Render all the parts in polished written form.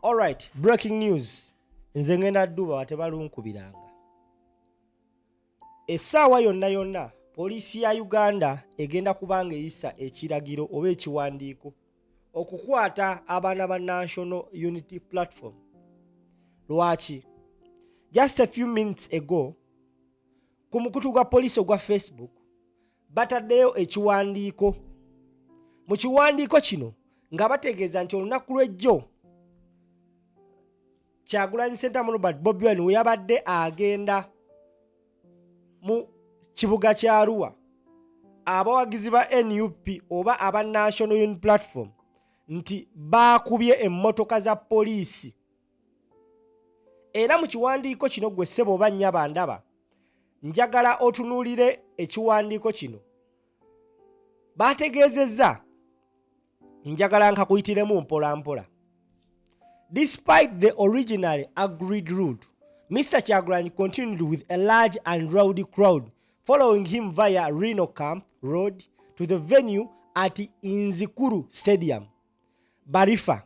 All right, breaking news. Nze ngenda dduba watebalunkubiranga. Essaawa yonna Polisi ya Uganda egenda kubanga eyisa ekiragiro oba ekiwandiiko okukwata abaana ba National Unity Platform. Lwaki? Just a few minutes ago, ku mukutu gwa poliisi ogwa Facebook, bataddeyo ekiwandiiko. Mu kiwandiiko kino nga bategeeza nti olunaku lw'ejjo Kyagulanyi Ssentamu Robert Bobi we yabadde agenda mu kibuga kya Arua, abawagizi ba NUP oba aba National Unity Platform nti baakubye emmotoka za poliisi. Era mu kiwandiiko kino gwe ssebo oba nnyaba ndaba, njagala otunuulire ekiwandiiko kino. Baategeezezza, njagala nkakuyitiremu mpola mpola. Despite the originally agreed route, Mr. Kyagulanyi continued with a large and rowdy crowd following him via Rhino Camp Road to the venue at Inzikuru Stadium, Barifa.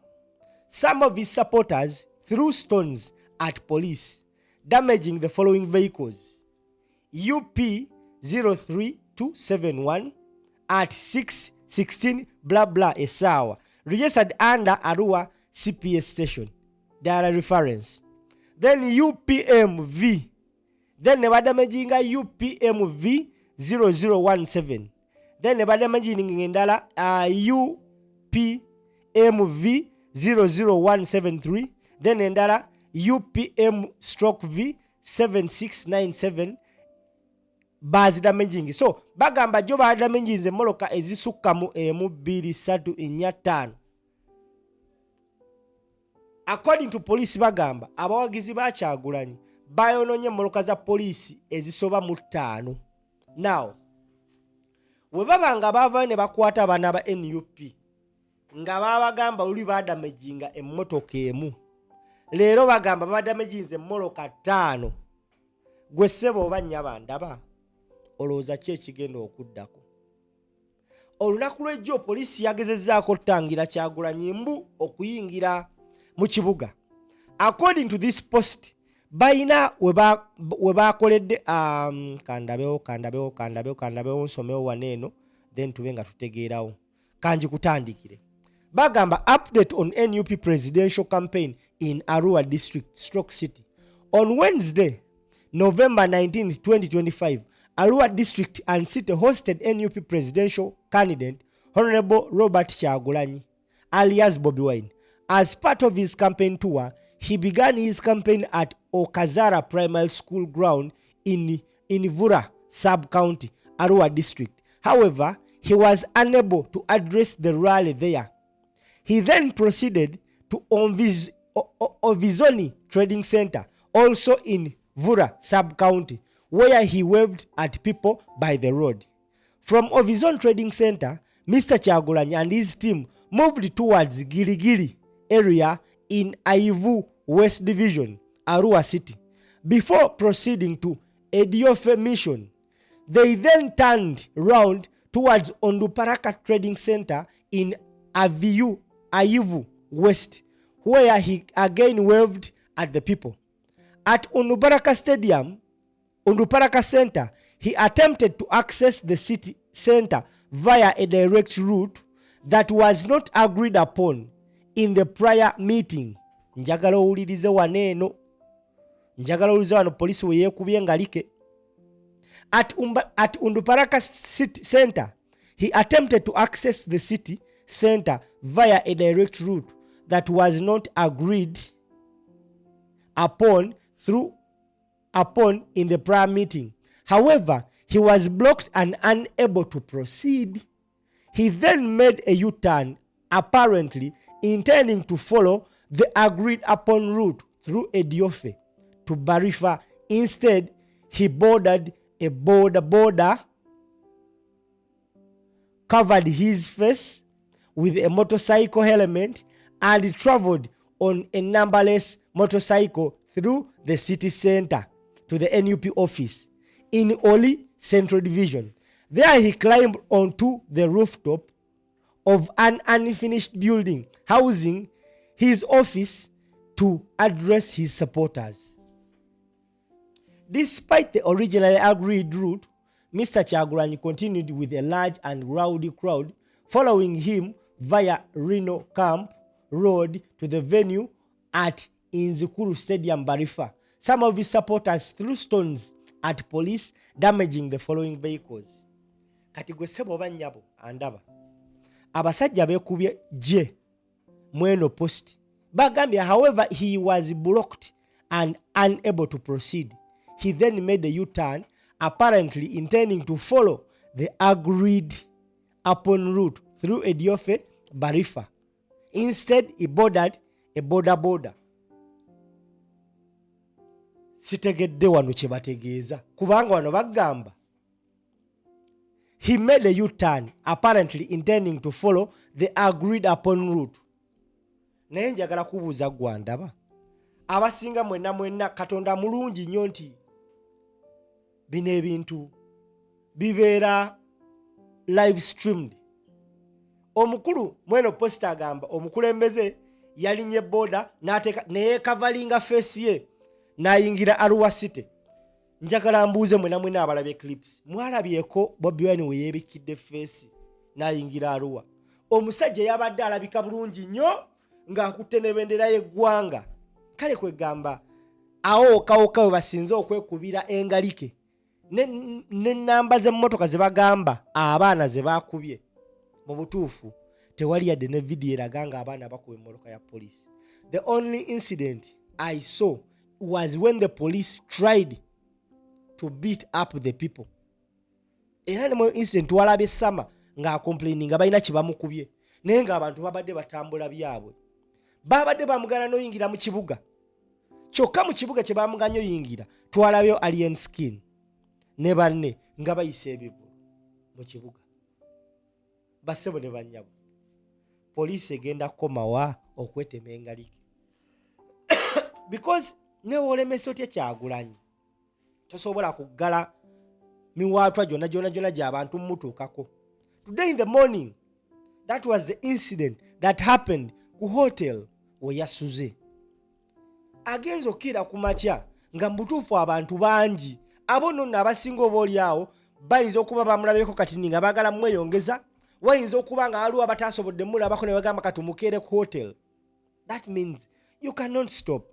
Some of his supporters threw stones at police, damaging the following vehicles: UP 03271 at 616 blah blah Ssaawa, registered under Arua CPS station, diary reference. Then UPMV, then ne badamaging UPMV 0017, then ne badamaging endala UPMV 00173, then endala UPM/V 7697 bazi damaging. So bagamba jo badamaging ze moloka ezisukka mu 1 2 3 4 5. According to police bagamba, abawagizi ba Kyagulanyi bayononye moloka za poliisi ezisoba mu 5. Now, we babanga bava ne bakwata abaana ba NUP nga babagamba luli badamejinga emmotoka emu, leero bagamba badamejinze emmoloka 5. Gwe ssebo oba nnyaba ndaba, olowooza ki ekigenda okuddako? Olunaku lw'ejjo poliisi yagezezzaako tangira Kyagulanyi mbu okuyingira mu kibuga. According to this post, bayina we bakoledde kandabewo nsomewo waneeno then tube nga tutegeerawo. Kanji kutandikire. Bagamba update on NUP presidential campaign in Arua district stroke city. On Wednesday, November 19, 2025, Arua district and city hosted NUP presidential candidate Honorable Robert Kyagulanyi, alias Bobi Wine. As part of his campaign tour, he began his campaign at Okazara Primary School ground in Vura sub-county, Arua district. However, he was unable to address the rally there. He then proceeded to Ovizoni Trading Center, also in Vura sub-county, where he waved at people by the road. From Ovizoni Trading Center, Mr. Kyagulanyi and his team moved towards Girigiri area in Aivu West Division, Arua City, before proceeding to Ediofe Mission. They then turned round towards Onduparaka Trading Center in Aivu West, where he again waved at the people. At Onduparaka Center, he attempted to access the city center via a direct route that was not agreed upon in the prior meeting. Njagala owulirize waneeno. Njagala owulirize wano poliisi we yeekubye ngalike. At Onduparaka City Center, he attempted to access the city center via a direct route that was not agreed upon in the prior meeting. However, he was blocked and unable to proceed. He then made a U-turn, apparently intending to follow the agreed upon route through Ediofe to Barifa. Instead, he boarded a border, covered his face with a motorcycle helmet, and traveled on a numberless motorcycle through the city center to the NUP office in Oli Central Division. There he climbed onto the rooftop of an unfinished building housing his office to address his supporters. Despite the originally agreed route, Mr. Kyagulanyi continued with a large and rowdy crowd following him via Rhino Camp Road to the venue at Inzikuru Stadium, Barifa. Some of his supporters threw stones at police, damaging the following vehicles. Kati gwe sebo banyabo andaba. Abasajja beekubye je mweno post. Bagambye, however, he was blocked and unable to proceed. He then made a U-turn, apparently intending to follow the agreed upon route through Ediofe, Barifa. Instead, he boarded a border. Sitegedde wano kye bategeeza kubanga wano bagamba he made a U-turn, apparently intending to follow the agreed upon route. Naye njagala kubuuza gwa ndaba abasinga mwenna Katonda mulungi nnyo nti bino ebintu bibeera live streamed. Omukulu mweno posta agamba omukulembeze yalinye boda n'ateeka neyeekavalinga face ye n'ayingira Arua City. Njagala mbuuze mwenna abalabye clips, mwalabyeko Bobi Wine we yeebikidde face n'ayingira Arua? Omusajja yabadde alabika bulungi nnyo ng'akutte n'ebendera y'eggwanga. Kale kwegamba awo we basinze okwekubira engalike n'ennamba z'emmotoka ze bagamba abaana ze baakubye. Mu butuufu tewali yadde ne vidiyo eraga nga abaana bakuba emmotoka ya police. The only incident I saw was when the police tried to beat up the people. Era ne mu incident walabye Sama ng'acomplaining nga balina kye bamukubye naye ng'abantu babadde batambula byabwe. Babadde bamugana n'oyingira mu kibuga. Kyokka mu kibuga kye bamuganya oyingira twalabyo alien skin ne banne nga bayise ebivu mu kibuga. Basebo ne banyabo. Poliisi egenda kukomawa okwetema engalike. Because ne wolemesa otya Kyagulanyi tosobola kuggala miwaatwa gyonna gy'abantu mmutuukako. Today in the morning, that was the incident that happened ku hotel we yasuze. Agenza okira ku makya nga mbutuufu abantu bangi abo nno abasinga oba oliawo bayinza okuba bamulabyeko kati nga baagala mweyongeza, wayinza okuba nga waliwo abataasobodde mulabako ne bagamba kati mukeere ku hotel. That means you cannot stop.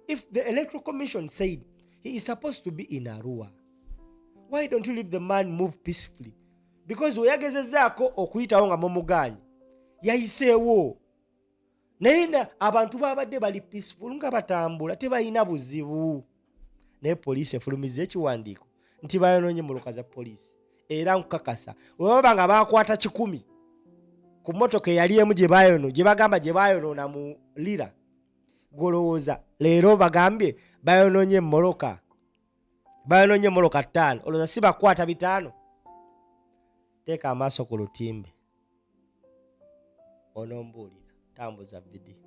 If the Electoral Commission said he is supposed to be in Arua, why don't you leave the man move peacefully? Because weyagezezaako okuyitawo nga mumugaanyi yayiseewo. Naye abantu babadde bali peaceful nga batambula tebalina buzibu. Naye poliisi efulumiza ekiwandiiko nti bayonoonye mmoloka za poliisi. Era nkukakasa webaba nga baakwata 10 ku mmotoka eyali emu gye bagamba gye baayonoona mu Lira, golowooza leero bagambye bayonoonye emmoloka 5, olowooza si bakwata 5? Teeka amaaso ku lutimbe onombuulira, tambuza video.